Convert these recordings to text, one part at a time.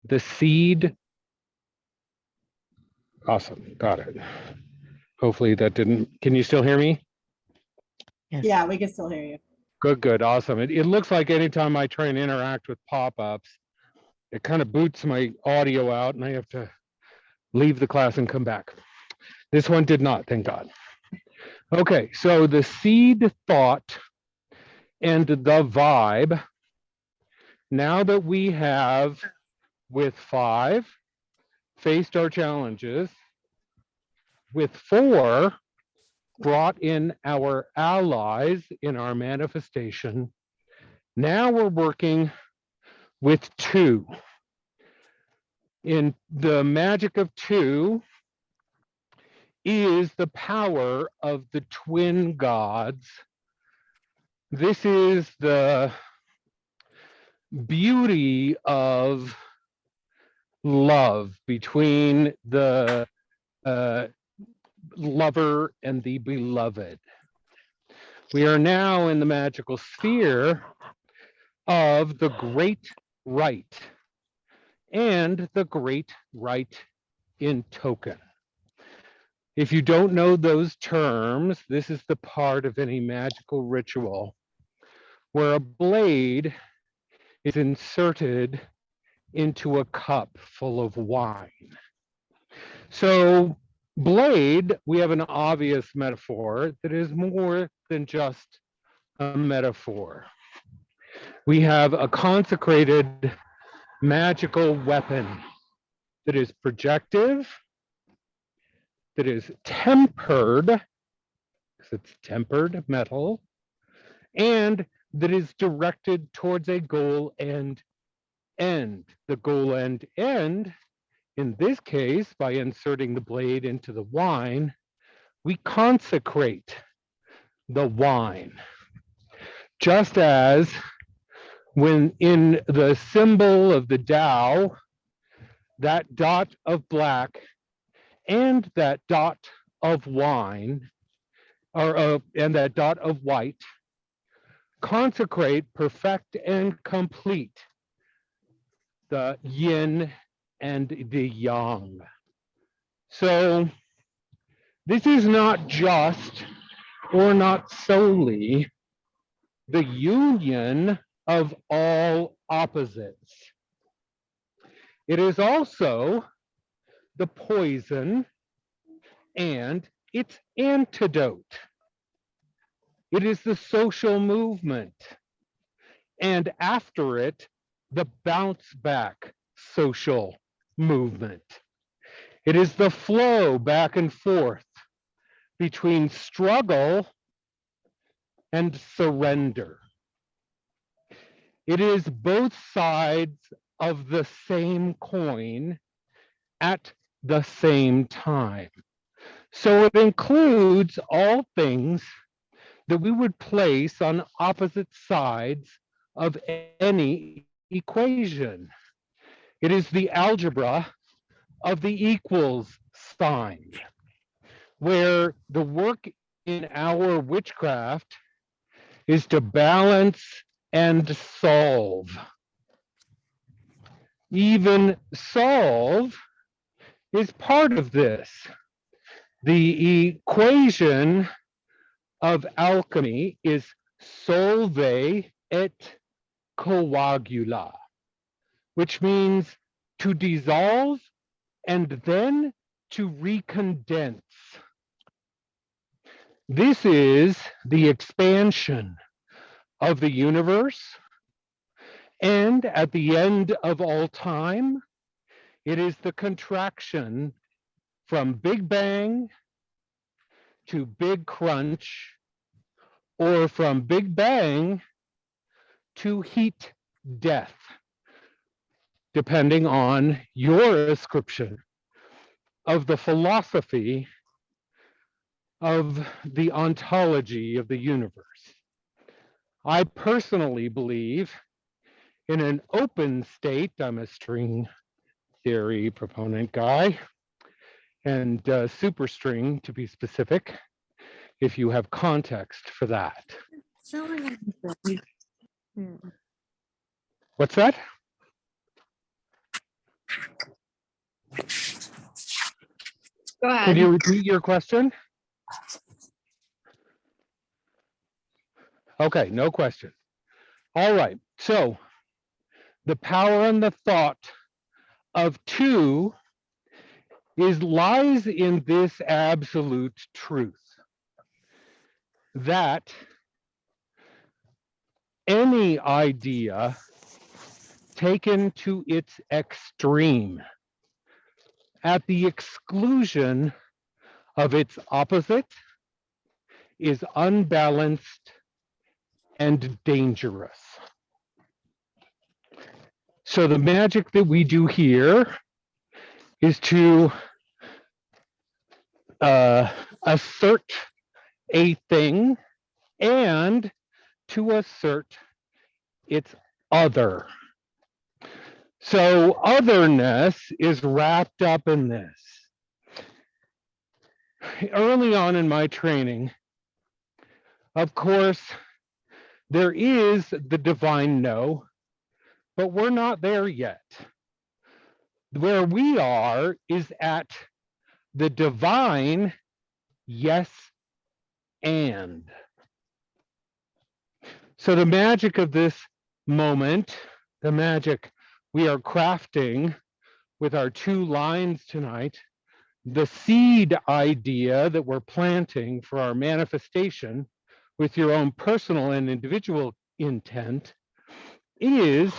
the seed. Awesome, got it. Hopefully that didn't, can you still hear me? Yes. Yeah, we can still hear you. Good, good, awesome. It looks like anytime I try and interact with pop-ups, it kind of boots my audio out and I have to leave the class and come back. This one did not, thank God. Okay, so the seed thought and the vibe, now that we have, with 5, faced our challenges, with 4, brought in our allies in our manifestation, now we're working with 2. In the magic of 2 is the power of the twin gods. This is the beauty of love between the lover and the beloved. We are now in the magical sphere of the great right and the great right in token. If you don't know those terms, this is the part of any magical ritual where a blade is inserted into a cup full of wine. So blade, we have an obvious metaphor that is more than just a metaphor. We have a consecrated magical weapon that is projective, that is tempered, because it's tempered metal, and that is directed towards a goal and end. The goal and end, in this case, by inserting the blade into the wine, we consecrate the wine. Just as when in the symbol of the Tao, that dot of black and that dot of wine, and that dot of white, consecrate, perfect, and complete the yin and the yang. So this is not just or not solely the union of all opposites. It is also the poison and its antidote. It is the social movement, and after it, the bounce back social movement. It is the flow back and forth between struggle and surrender. It is both sides of the same coin at the same time. So it includes all things that we would place on opposite sides of any equation. It is the algebra of the equals sign, where the work in our witchcraft is to balance and solve. Even solve is part of this. The equation of alchemy is solve et coagula, which means to dissolve and then to recondense. This is the expansion of the universe, and at the end of all time, it is the contraction from Big Bang to Big Crunch, or from Big Bang to heat death, depending on your ascription of the philosophy of the ontology of the universe. I personally believe in an open state. I'm a string theory proponent guy, and superstring to be specific, if you have context for that. What's that? Go ahead. Can you repeat your question? Okay, no question. All right, so the power and the thought of two lies in this absolute truth that any idea taken to its extreme at the exclusion of its opposite is unbalanced and dangerous. So the magic that we do here is to assert a thing and to assert its other. So otherness is wrapped up in this. Early on in my training, of course, there is the divine no, but we're not there yet. Where we are is at the divine yes and. So the magic of this moment, the magic we are crafting with our two lines tonight, the seed idea that we're planting for our manifestation with your own personal and individual intent is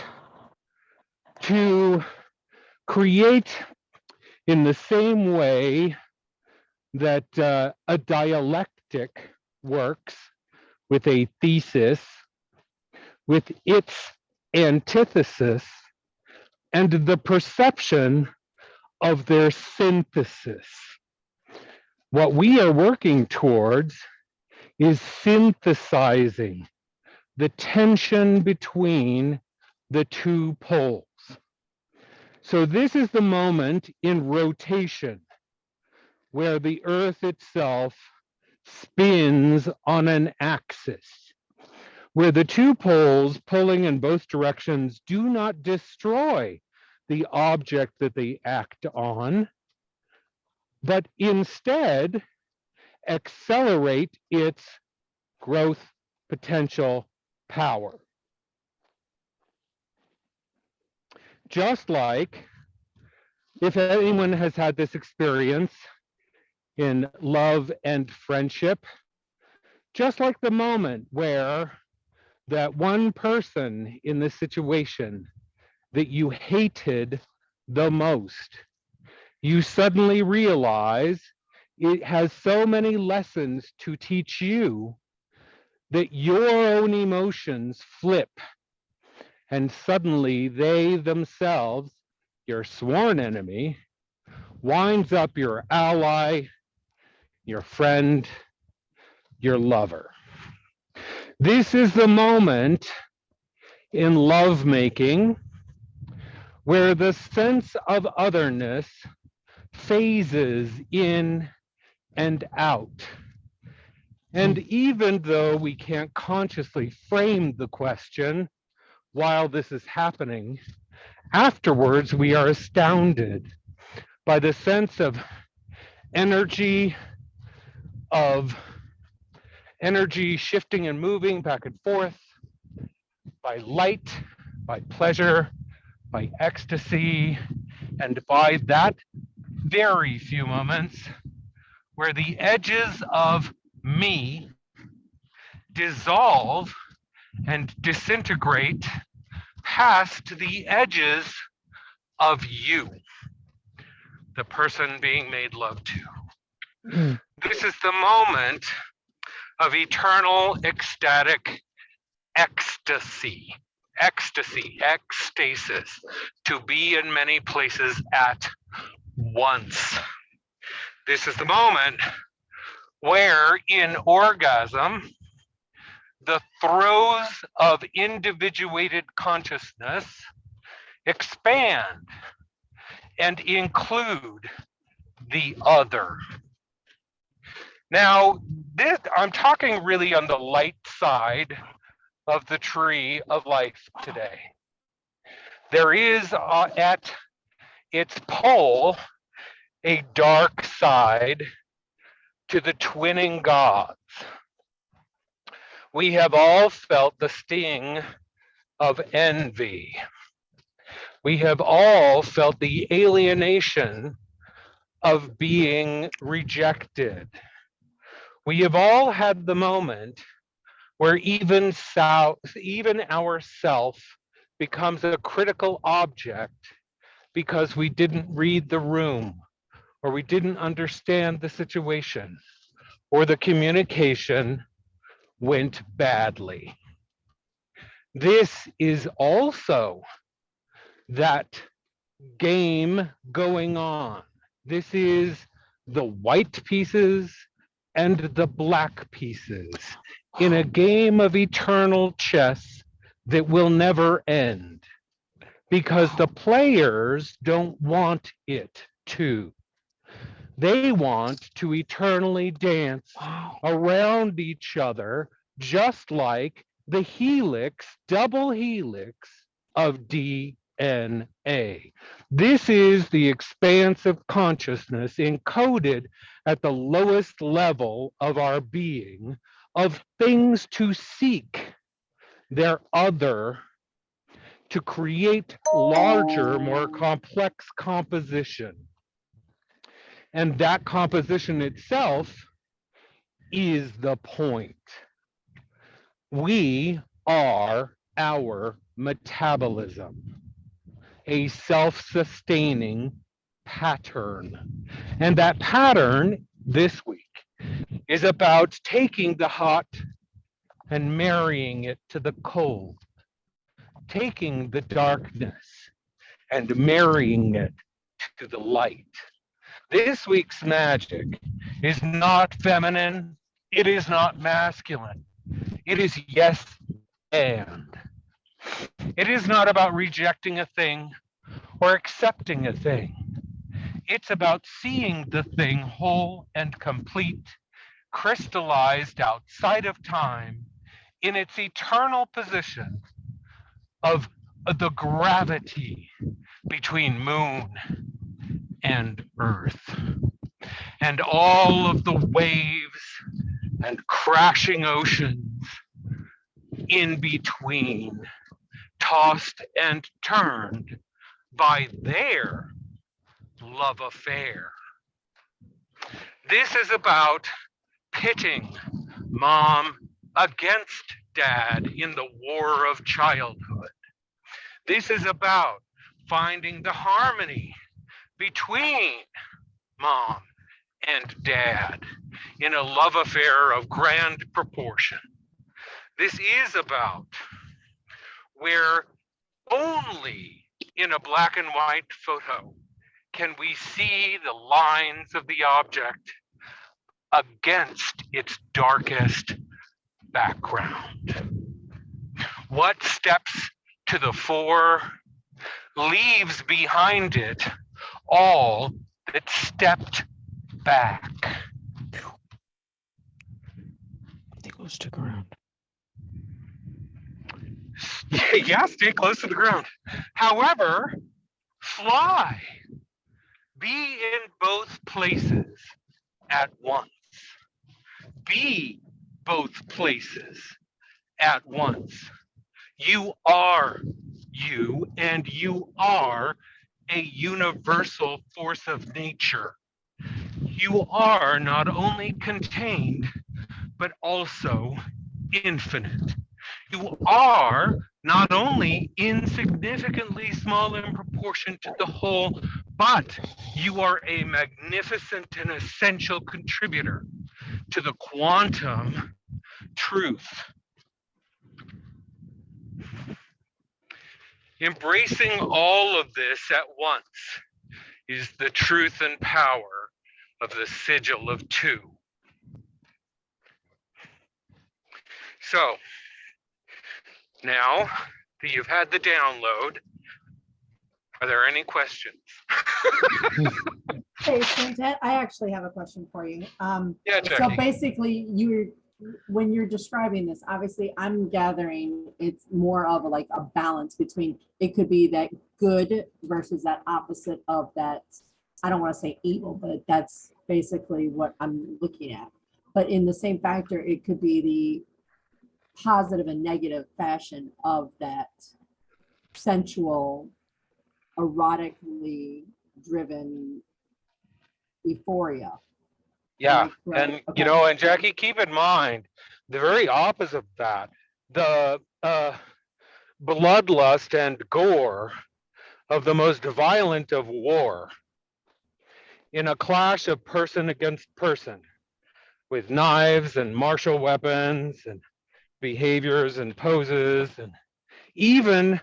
to create in the same way that a dialectic works with a thesis, with its antithesis, and the perception of their synthesis. What we are working towards is synthesizing the tension between the two poles. So this is the moment in rotation where the Earth itself spins on an axis, where the two poles pulling in both directions do not destroy the object that they act on, but instead accelerate its growth potential power. Just like if anyone has had this experience in love and friendship, just like the moment where that one person in the situation that you hated the most, you suddenly realize it has so many lessons to teach you that your own emotions flip, and suddenly they themselves, your sworn enemy, winds up your ally, your friend, your lover. This is the moment in lovemaking where the sense of otherness phases in and out. And even though we can't consciously frame the question while this is happening, afterwards we are astounded by the sense of energy shifting and moving back and forth, by light, by pleasure, by ecstasy, and by that very few moments where the edges of me dissolve and disintegrate past the edges of you, the person being made love to. This is the moment of eternal ecstatic ecstasy, ecstasis, to be in many places at once. This is the moment where in orgasm, the throes of individuated consciousness expand and include the other. Now, I'm talking really on the light side of the tree of life today. There is at its pole a dark side to the twinning gods. We have all felt the sting of envy. We have all felt the alienation of being rejected. We have all had the moment where even ourself becomes a critical object because we didn't read the room, or we didn't understand the situation, or the communication went badly. This is also that game going on. This is the white pieces and the black pieces in a game of eternal chess that will never end because the players don't want it to. They want to eternally dance around each other, just like the helix, double helix of DNA. This is the expanse of consciousness encoded at the lowest level of our being, of things to seek their other, to create larger, more complex composition. And that composition itself is the point. We are our metabolism, a self-sustaining pattern. And that pattern this week is about taking the hot and marrying it to the cold, taking the darkness and marrying it to the light. This week's magic is not feminine, it is not masculine, it is yes and. It is not about rejecting a thing or accepting a thing. It's about seeing the thing whole and complete, crystallized outside of time in its eternal position of the gravity between moon and earth, and all of the waves and crashing oceans in between, tossed and turned by their love affair. This is about pitting mom against dad in the war of childhood. This is about finding the harmony between mom and dad in a love affair of grand proportion. This is about where only in a black and white photo can we see the lines of the object against its darkest background. What steps to the fore leaves behind it all that stepped back. Stay close to the ground. Yeah, stay close to the ground. However, fly. Be in both places at once. Be both places at once. You are you, and you are a universal force of nature. You are not only contained, but also infinite. You are not only insignificantly small in proportion to the whole, but you are a magnificent and essential contributor to the quantum truth. Embracing all of this at once is the truth and power of the sigil of two. So, now that you've had the download, are there any questions? Hey, Santet, I actually have a question for you. Yeah, so Jackie. basically, when you're describing this, obviously I'm gathering it's more of like a balance between, it could be that good versus that opposite of that I don't want to say evil, but that's basically what I'm looking at. But in the same factor, it could be the positive and negative fashion of that sensual, erotically driven euphoria. Yeah, Right. and Okay. and Jackie, keep in mind the very opposite of that, the bloodlust and gore of the most violent of war in a clash of person against person with knives and martial weapons and behaviors and poses, and even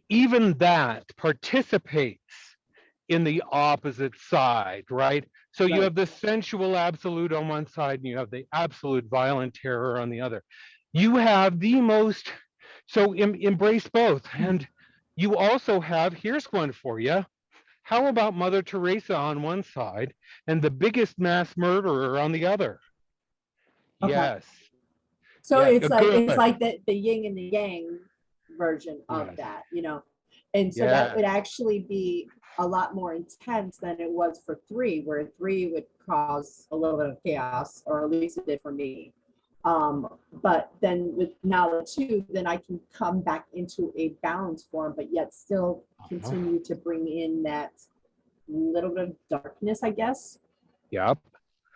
even that participates in the opposite side, right? So you Right. have the sensual absolute on one side and you have the absolute violent terror on the other. You have the most, so embrace both. And you also have, here's one for you. How about Mother Teresa on one side and the biggest mass murderer on the other? Okay. Yes. So Yeah, it's good. like the yin and the yang version of Yes. that, and so that would actually be a lot more intense than it was for 3, where 3 would cause a little bit of chaos, or at least it did for me. But then with now the 2, then I can come back into a balanced form, but yet still continue to bring in that little bit of darkness, I guess. Yep.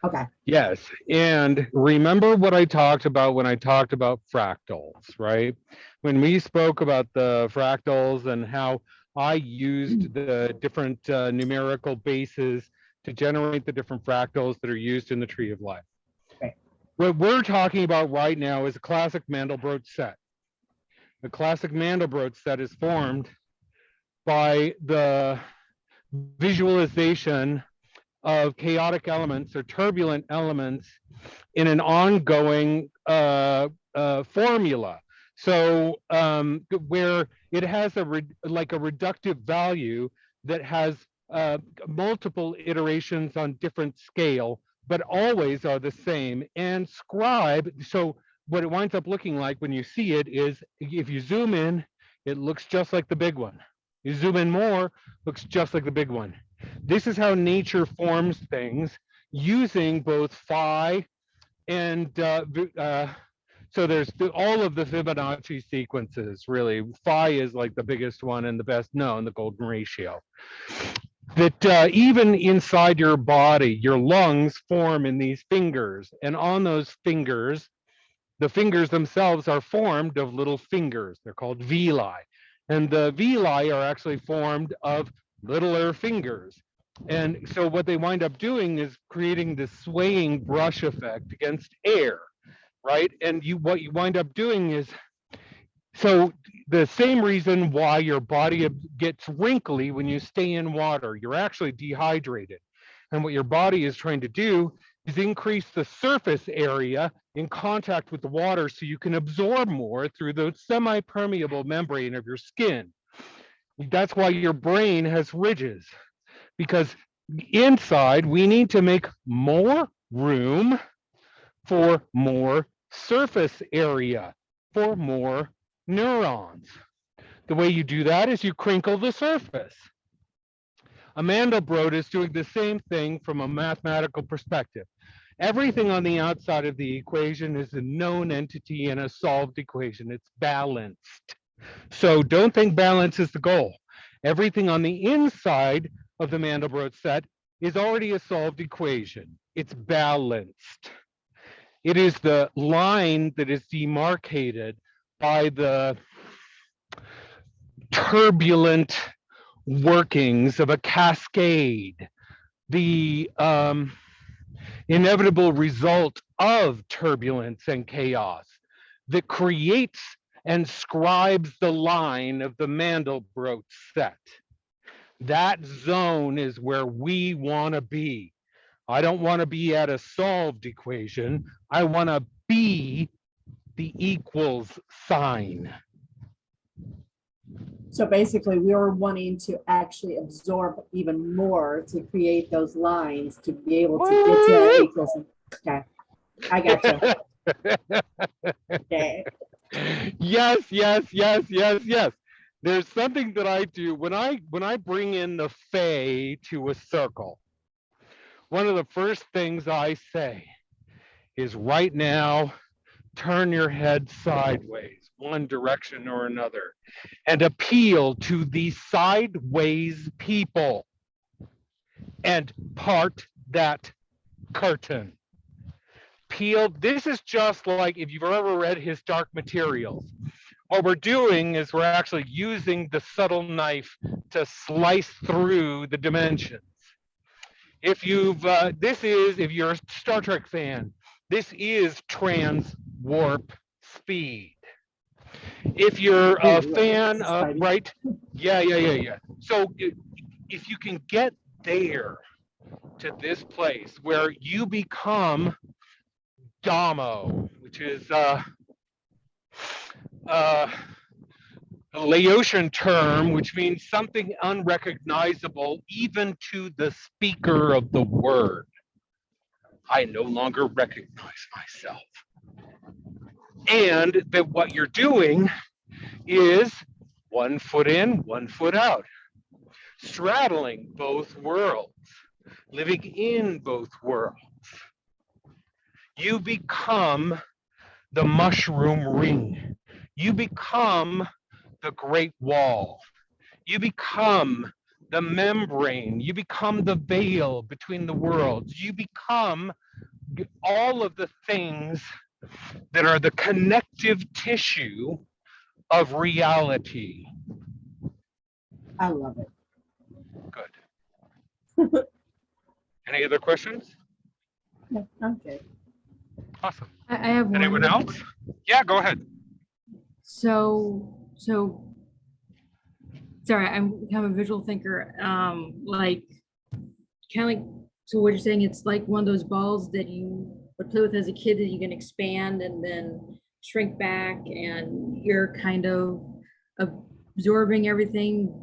Okay. Yes. And remember what I talked about when I talked about fractals, right? When we spoke about the fractals and how I used the different numerical bases to generate the different fractals that are used in the tree of life. Right. What we're talking about right now is a classic Mandelbrot set. The classic Mandelbrot set is formed by the visualization of chaotic elements or turbulent elements in an ongoing formula. So where it has like a reductive value that has multiple iterations on different scale, but always are the same. And scribe, so what it winds up looking like when you see it is, if you zoom in, it looks just like the big one. You zoom in more, looks just like the big one. This is how nature forms things using both phi and so there's all of the Fibonacci sequences, really. Phi is like the biggest one and the best known, the golden ratio. That even inside your body, your lungs form in these fingers, and on those fingers, the fingers themselves are formed of little fingers. They're called villi. And the villi are actually formed of littler fingers. And so what they wind up doing is creating this swaying brush effect against air, right? And what you wind up doing is, so the same reason why your body gets wrinkly when you stay in water, you're actually dehydrated. And what your body is trying to do is increase the surface area in contact with the water so you can absorb more through the semi-permeable membrane of your skin. That's why your brain has ridges, because inside we need to make more room for more surface area, for more neurons. The way you do that is you crinkle the surface. A Mandelbrot is doing the same thing from a mathematical perspective. Everything on the outside of the equation is a known entity in a solved equation. It's balanced. So don't think balance is the goal. Everything on the inside of the Mandelbrot set is already a solved equation. It's balanced. It is the line that is demarcated by the turbulent workings of a cascade, the inevitable result of turbulence and chaos that creates and scribes the line of the Mandelbrot set. That zone is where we want to be. I don't want to be at a solved equation. I want to be the equals sign. So basically, we were wanting to actually absorb even more to create those lines to be able to get to that equals. Okay, I got you. Okay. Yes, yes, yes, yes, yes. There's something that I do when I bring in the Fae to a circle. One of the first things I say is, right now, turn your head sideways, one direction or another, and appeal to the sideways people and part that curtain. Peel. This is just like if you've ever read his Dark Materials. What we're doing is we're actually using the subtle knife to slice through the dimensions. If you've, if you're a Star Trek fan, this is trans warp speed. If you're a fan of, right? Yeah. So if you can get there to this place where you become Damo, which is a Laotian term, which means something unrecognizable even to the speaker of the word. I no longer recognize myself. And that what you're doing is 1 foot in, 1 foot out, straddling both worlds, living in both worlds. You become the mushroom ring. You become the Great Wall. You become the membrane. You become the veil between the worlds. You become all of the things that are the connective tissue of reality. I love it. Good. Any other questions? No, okay. Awesome. I have one. Anyone else? Yeah, go ahead. So sorry, I'm kind of a visual thinker. Like kind of like, so what you're saying, it's like one of those balls that you would play with as a kid that you can expand and then shrink back, and you're kind of absorbing everything,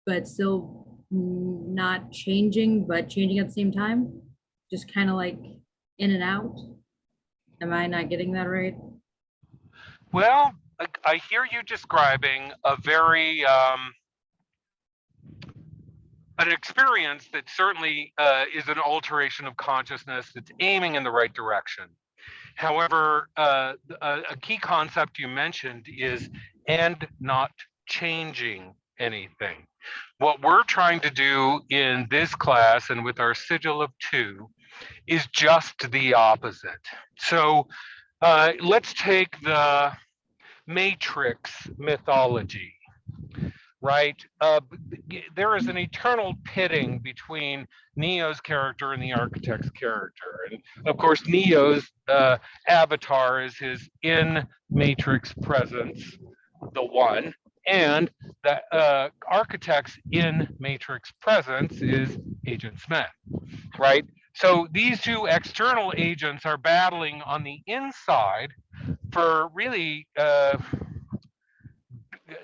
but still not changing, but changing at the same time. Just kind of like in and out. Am I not getting that right? Well, I hear you describing a very an experience that certainly is an alteration of consciousness that's aiming in the right direction. However, a key concept you mentioned is and not changing anything. What we're trying to do in this class and with our sigil of 2 is just the opposite. So let's take the Matrix mythology, right? There is an eternal pitting between Neo's character and the architect's character. And of course, Neo's avatar is his in Matrix presence, the one, and the architect's in Matrix presence is Agent Smith, right? So these two external agents are battling on the inside for really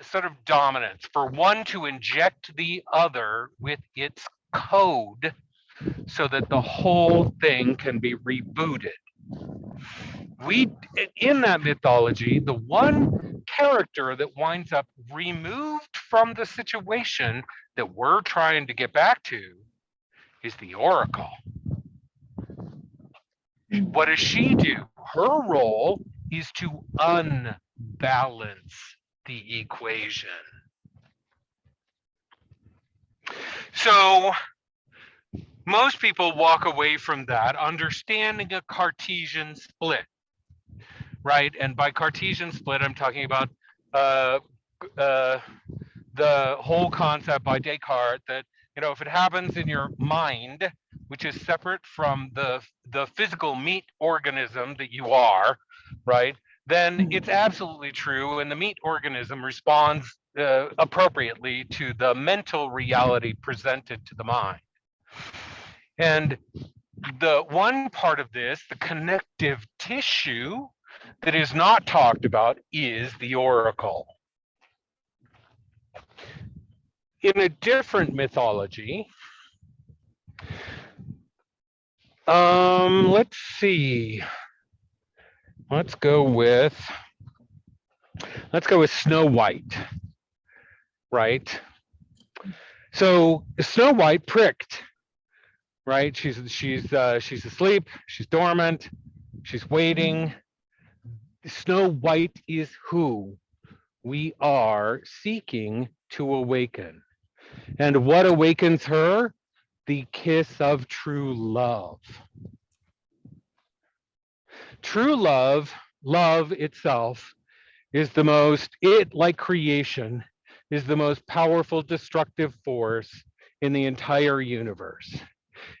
sort of dominance, for one to inject the other with its code so that the whole thing can be rebooted. In that mythology, the one character that winds up removed from the situation that we're trying to get back to is the Oracle. What does she do? Her role is to unbalance the equation. So most people walk away from that understanding a Cartesian split, right? And by Cartesian split, I'm talking about the whole concept by Descartes that, you know, if it happens in your mind, which is separate from the physical meat organism that you are, right, then it's absolutely true, and the meat organism responds appropriately to the mental reality presented to the mind. And the one part of this, the connective tissue that is not talked about, is the Oracle. In a different mythology, let's see. Let's go with Snow White. right? So Snow White pricked, right? She's asleep, she's dormant, she's waiting. Snow White is who we are seeking to awaken. And what awakens her? The kiss of true love. True love, love itself, is the most, it like creation, is the most powerful destructive force in the entire universe.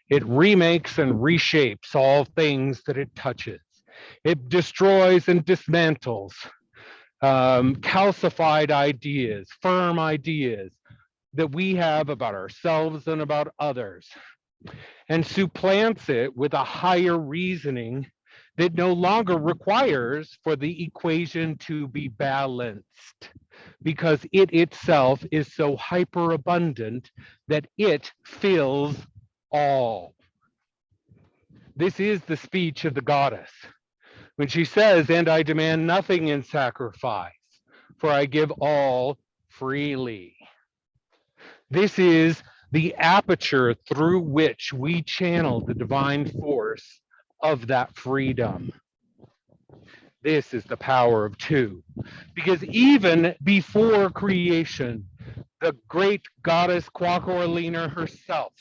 It remakes and reshapes all things that it touches. It destroys and dismantles calcified ideas, firm ideas that we have about ourselves and about others, and supplants it with a higher reasoning that no longer requires for the equation to be balanced, because it itself is so hyperabundant that it fills all. This is the speech of the goddess when she says, "And I demand nothing in sacrifice, for I give all freely." This is the aperture through which we channel the divine force of that freedom. This is the power of two, because even before creation, the great goddess Quaquarlina herself,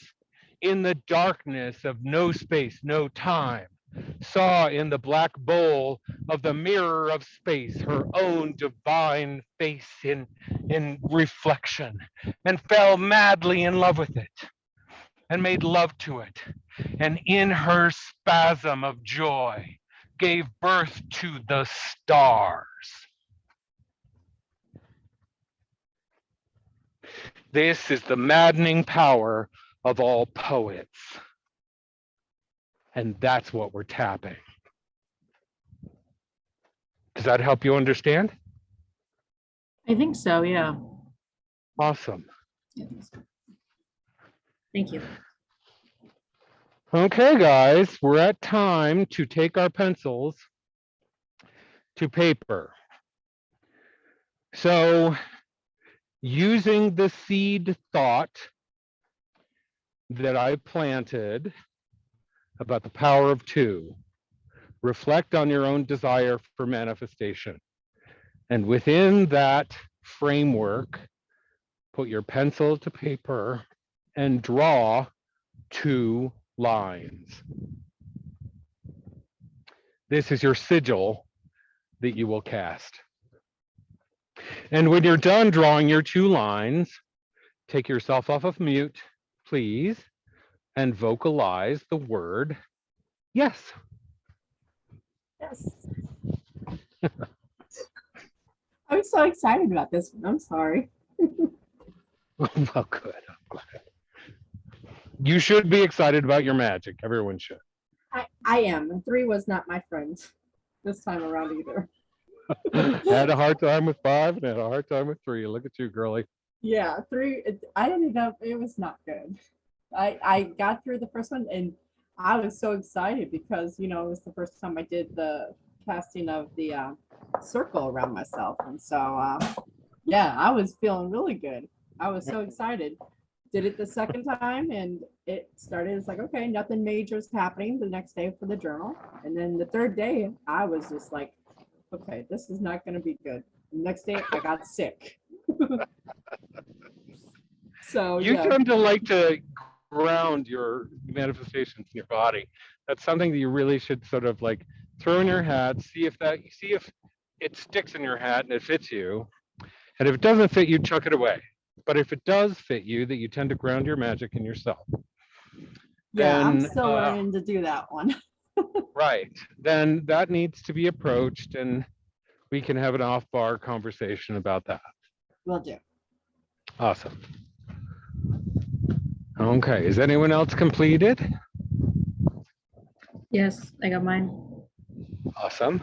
in the darkness of no space, no time, saw in the black bowl of the mirror of space her own divine face in reflection, and fell madly in love with it, and made love to it, and in her spasm of joy gave birth to the stars. This is the maddening power of all poets. And that's what we're tapping. Does that help you understand? I think so, yeah. Awesome. Thank you. Okay, guys, we're at time to take our pencils to paper. So, using the seed thought that I planted about the power of two, reflect on your own desire for manifestation. And within that framework, put your pencil to paper and draw 2 lines. This is your sigil that you will cast. And when you're done drawing your 2 lines, take yourself off of mute, please, and vocalize the word yes. Yes. I'm so excited about this one. I'm sorry. Well, good. I'm glad. You should be excited about your magic. Everyone should. I am. 3 was not my friend this time around either. Had a hard time with 5 and had a hard time with 3. Look at you, girly. Yeah, 3. I ended up. It was not good. I got through the first one and I was so excited because it was the first time I did the casting of the circle around myself, and so yeah, I was feeling really good. I was so excited. Did it the second time and it started. It's like, okay, nothing major is happening the next day for the journal, and then the third day I was just like, okay, this is not going to be good. The next day I got sick. So You yeah. tend to like to ground your manifestations in your body. That's something that you really should sort of like throw in your hat, see if it sticks in your hat and it fits you. And if it doesn't fit you, chuck it away. But if it does fit you, that you tend to ground your magic in yourself. Yeah, I'm Then, still learning to do that one. right, then that needs to be approached and we can have an off-bar conversation about that. Will do. Awesome. Okay, is anyone else completed? Yes, I got mine. Awesome.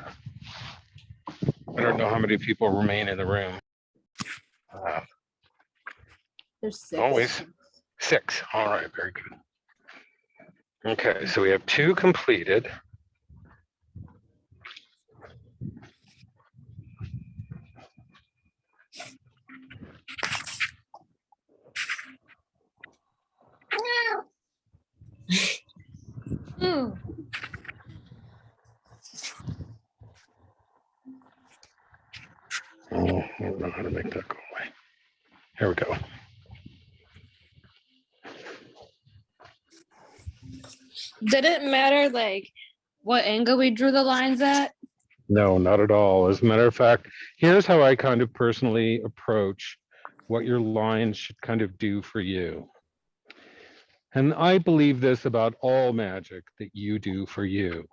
I don't know how many people remain in the room. There's 6. Always 6. All right, very good. Okay, so we have 2 completed. Mm. Oh, I don't know how to make that go away. Here we go. Did it matter like what angle we drew the lines at? No, not at all. As a matter of fact, here's how I kind of personally approach what your lines should kind of do for you. And I believe this about all magic that you do for you.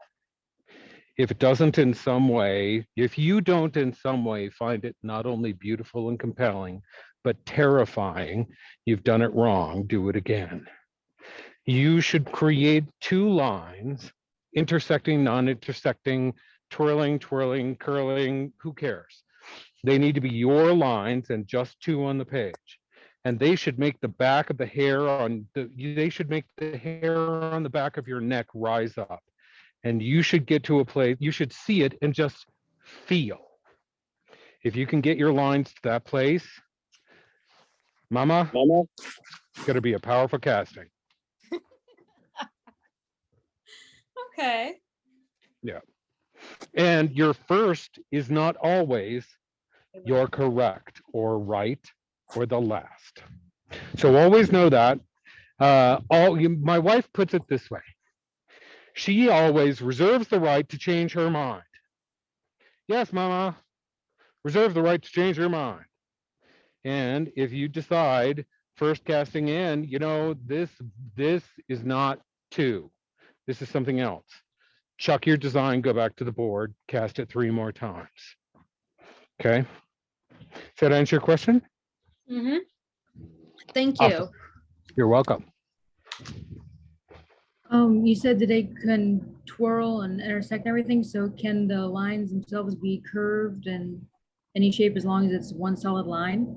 If it doesn't in some way, if you don't in some way find it not only beautiful and compelling, but terrifying, you've done it wrong, do it again. You should create two lines, intersecting, non-intersecting, twirling, twirling, curling, who cares? They need to be your lines and just two on the page. And they should make the back of the hair on the, they should make the hair on the back of your neck rise up. And you should get to a place, you should see it and just feel. If you can get your lines to that place, Mama, it's going to be a powerful casting. Okay. And your first is not always your correct or right or the last. So always know that. My wife puts it this way. She always reserves the right to change her mind. Yes, Mama, reserve the right to change your mind. And if you decide first casting in, you know, this is not two. This is something else. Chuck your design, go back to the board, cast it 3 more times. Okay. Does that answer your question? Mm-hmm. Thank you. Awesome. You're welcome. You said that they can twirl and intersect everything, so can the lines themselves be curved and any shape as long as it's one solid line?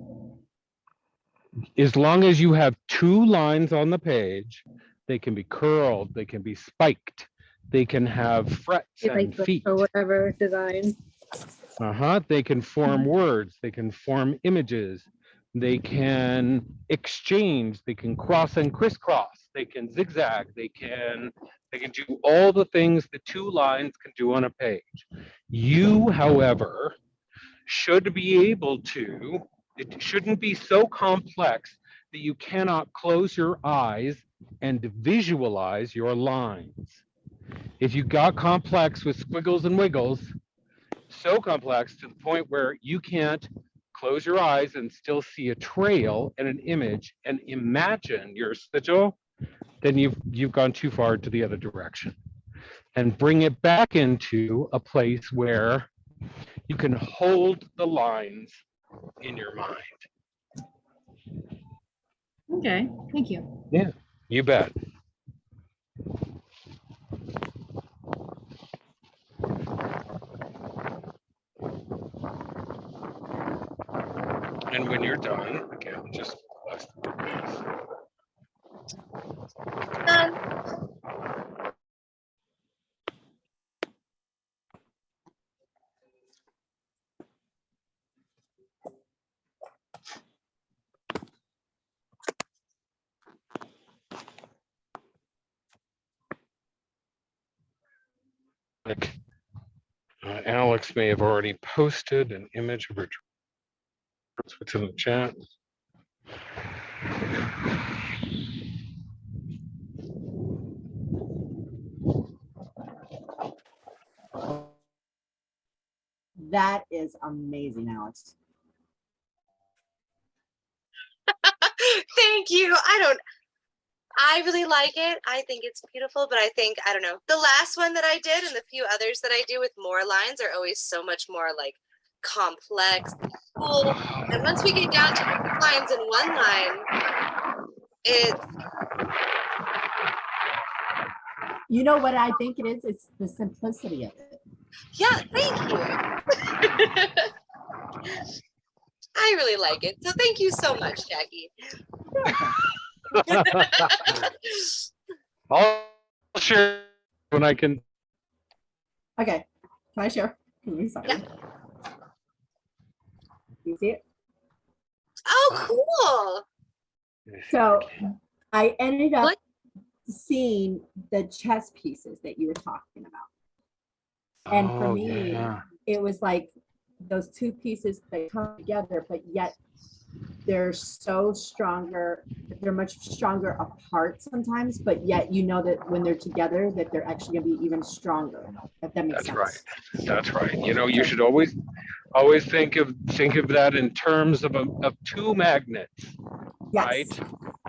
As long as you have 2 lines on the page, they can be curled, they can be spiked, they can have frets and feet. Or whatever design. They can form words, they can form images, they can exchange, they can cross and crisscross, they can zigzag, they can do all the things the 2 lines can do on a page. You, however, should be able to, it shouldn't be so complex that you cannot close your eyes and visualize your lines. If you got complex with squiggles and wiggles, so complex to the point where you can't close your eyes and still see a trail and an image and imagine your sigil, then you've gone too far to the other direction. And bring it back into a place where you can hold the lines in your mind. Okay, thank you. You bet. And when you're done, again, just bless the goodness. Alex may have already posted an image of her. What's in the chat? That is amazing, Alex. Thank you. I really like it. I think it's beautiful, but I think, I don't know, the last one that I did and the few others that I do with more lines are always so much more like complex, cool. And once we get down to 2 lines in one line, it's, You know what I think it is? It's the simplicity of it. yeah, thank you. I really like it. So thank you so much, Jackie. I'll share when I can. Okay, can I share? Can you sign? Yeah. You see it? Oh, cool. So I ended up What? seeing the chess pieces that you were talking about. And for Oh, me, yeah. it was like those two pieces that come together, but yet they're so stronger. They're much stronger apart sometimes, but yet you know that when they're together, that they're actually gonna be even stronger. If that makes That's sense. right. That's right. You know, you should always think of that in terms of two magnets, right? Yes.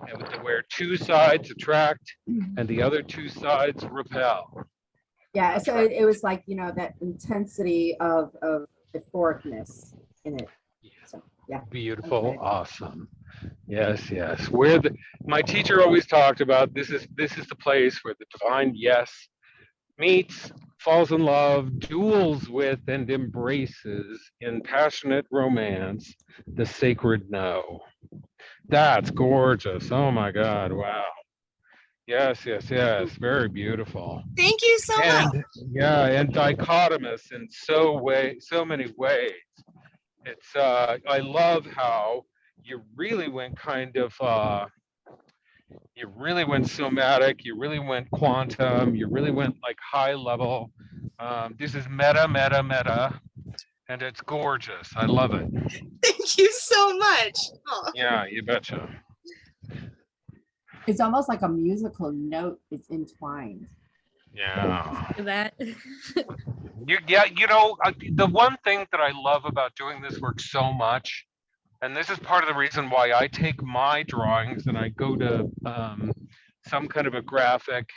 And where two sides attract and the other two sides repel. Yeah. That's So right. it was like, you know, that intensity of euphoricness in it. So yeah. Beautiful, Okay. awesome. Yes, yes. My teacher always talked about this is the place where the divine yes meets, falls in love, duels with, and embraces in passionate romance the sacred no. That's gorgeous. Oh my God. Wow. Yes, yes, yes. Very beautiful. Thank you so much. And yeah, and dichotomous in so many ways. It's I love how you really went you really went somatic, you really went quantum, you really went like high level. This is meta, and it's gorgeous. I love it. Thank you so much. Oh, Yeah, you betcha. It's almost like a musical note is entwined. Yeah. That. You know, the one thing that I love about doing this work so much, and this is part of the reason why I take my drawings and I go to some kind of a graphic.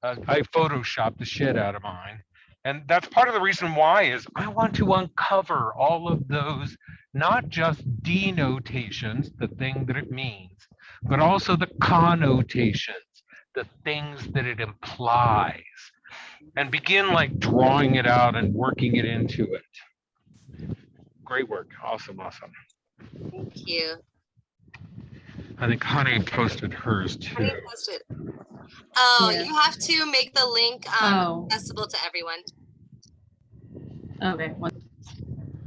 I Photoshop the shit out of mine. And that's part of the reason why is I want to uncover all of those, not just denotations, the thing that it means, but also the connotations, the things that it implies, and begin like drawing it out and working it into it. Great work. Awesome, awesome. thank you. I think Honey posted hers How do you too. post it? Oh, Yeah. you have to make the link Oh. accessible to everyone. Okay. Oh,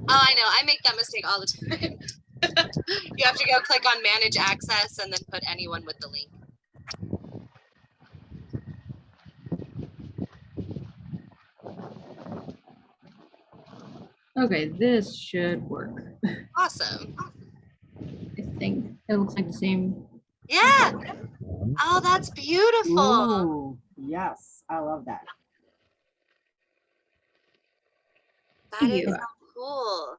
I know. I make that mistake all the time. You have to go click on manage access and then put anyone with the link. Okay, this should work. Awesome. I think it looks like the same. Yeah. Oh, that's beautiful. Ooh, yes, I love that. That is Yeah. so cool.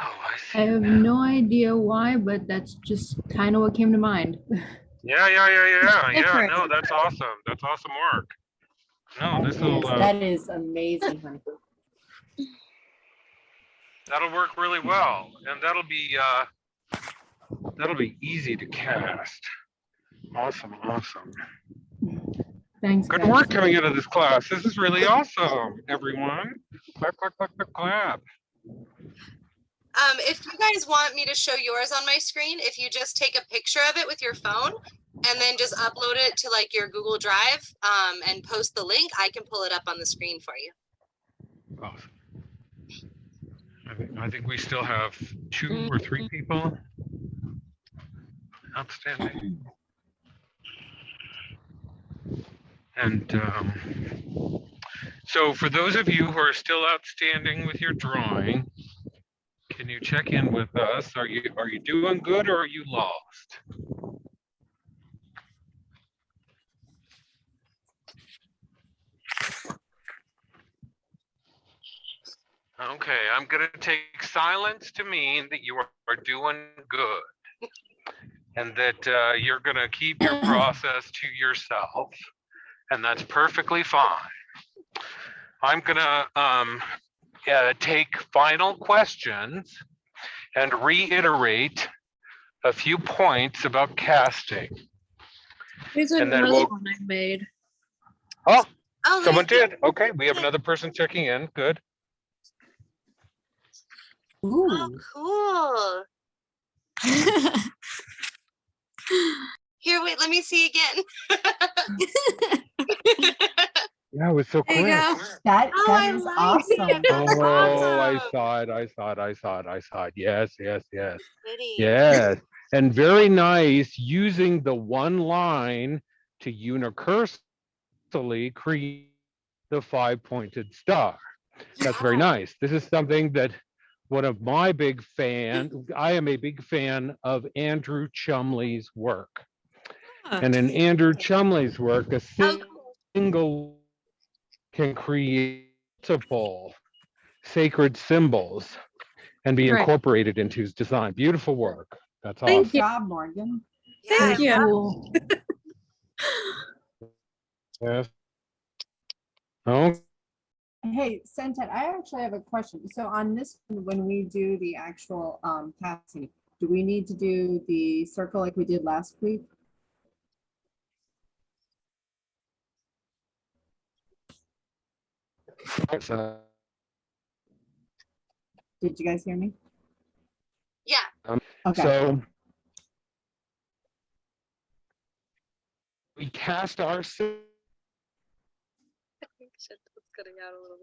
Oh, I see. I have no idea why, but that's just kind of what came to mind. Yeah. Different. No, that's awesome. That's awesome work. No, this will That is amazing, honey. that'll work really well, and that'll be easy to cast. Awesome, awesome. Thanks, Good guys. work coming into this class. This is really awesome, everyone. Clap, clap, clap, clap, clap. If you guys want me to show yours on my screen, if you just take a picture of it with your phone and then just upload it to like your Google Drive and post the link, I can pull it up on the screen for you. Awesome. I think we still have 2 or 3 people. Outstanding. And so for those of you who are still outstanding with your drawing, can you check in with us? Are you doing good or are you lost? Okay, I'm going to take silence to mean that you are doing good and that you're going to keep your process to yourself, and that's perfectly fine. I'm going to take final questions and reiterate a few points about casting. Here's And then another we'll- one I made. Oh, Oh, let me someone see. did. Okay, we have another person checking in. Good. Oh, Ooh, cool. Here, wait, let me see again. Yeah, it was so There you quick. go. that Oh, I is like awesome. it. That's Oh, I awesome. saw it. Yes. Pretty. Yes. And very nice using the one line to unicursally create the 5-pointed star. That's very nice. This is something that one of my big I am a big fan of Andrew Chumley's work. And in Andrew Chumley's work, a single can create multiple sacred symbols and be Right. incorporated into his design. Beautiful work. That's Thank awesome. Good job, Morgan. Thank Yeah, you. Cool. Yes. Oh, Hey, Sentet, I actually have a question. So on this, when we do the actual casting, do we need to do the circle like we did last week? so, Did you guys hear me? yeah. Okay. so we cast our Shit, it's cutting out a little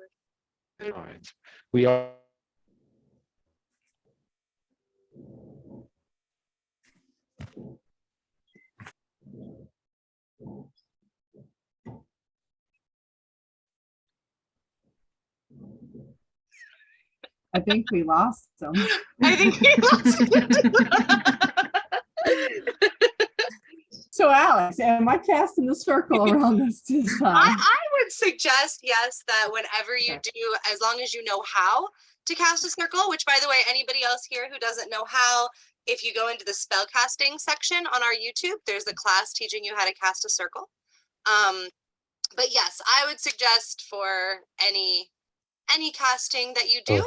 bit. signs. We are I think we lost them. I think we lost So Alex, am I casting the circle around this design? I would suggest, yes, that whenever you Okay. do, as long as you know how to cast a circle, which by the way, anybody else here who doesn't know how, if you go into the spell casting section on our YouTube, there's a class teaching you how to cast a circle. But yes, I would suggest for any casting that you do,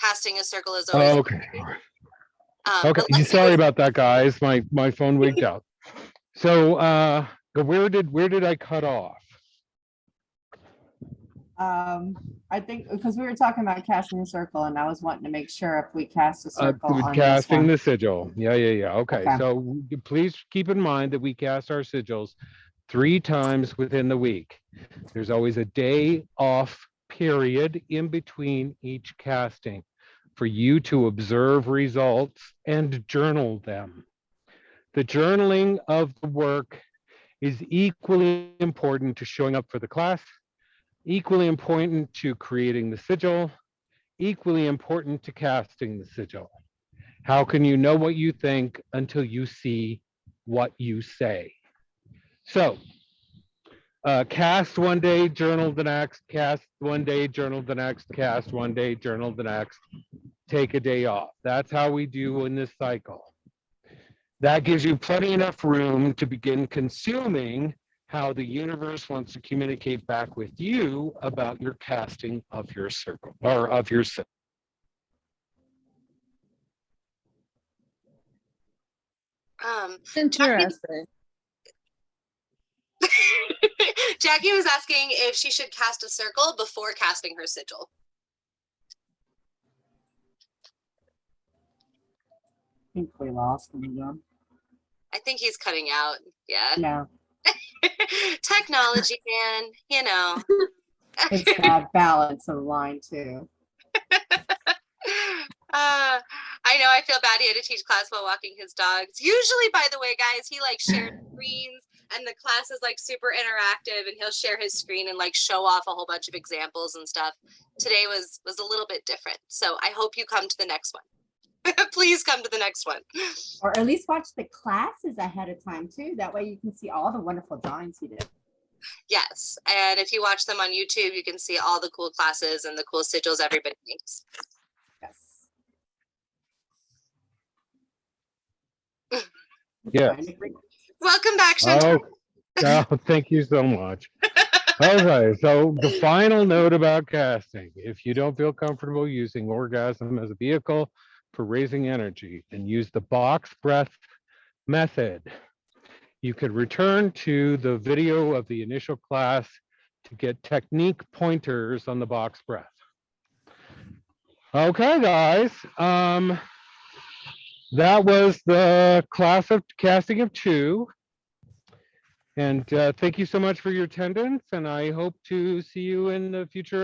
casting a circle is always okay. but Okay. let's see Sorry what- about that, guys. My phone wigged out. So where did I cut off? I think because we were talking about casting a circle, and I was wanting to make sure if we cast a circle on this Casting one. the sigil. Yeah. Okay. Okay. So please keep in mind that we cast our sigils 3 times within the week. There's always a day off period in between each casting for you to observe results and journal them. The journaling of the work is equally important to showing up for the class, equally important to creating the sigil, equally important to casting the sigil. How can you know what you think until you see what you say? So, cast one day, journal the next, cast one day, journal the next, cast one day, journal the next, take a day off. That's how we do in this cycle. That gives you plenty enough room to begin consuming how the universe wants to communicate back with you about your casting of your circle or of your sigil. Interesting. Jackie was asking if she should cast a circle before casting her sigil. I think we lost them again. I think he's cutting out. Yeah. No, Technology, man, you know. it's that balance of line too. I know I feel bad he had to teach class while walking his dogs. Usually, by the way, guys, he like shares screens and the class is like super interactive and he'll share his screen and like show off a whole bunch of examples and stuff. Today was a little bit different. So I hope you come to the next one. Please come to the next one. Or at least watch the classes ahead of time too. That way you can see all the wonderful drawings he did. Yes. And if you watch them on YouTube, you can see all the cool classes and the cool sigils everybody makes. Yeah. Welcome back, Chantal. Oh, thank you so much. Okay, so the final note about casting. If you don't feel comfortable using orgasm as a vehicle for raising energy, then use the box breath method. You could return to the video of the initial class to get technique pointers on the box breath. Okay, guys. That was the class of casting of 2. And thank you so much for your attendance, and I hope to see you in the future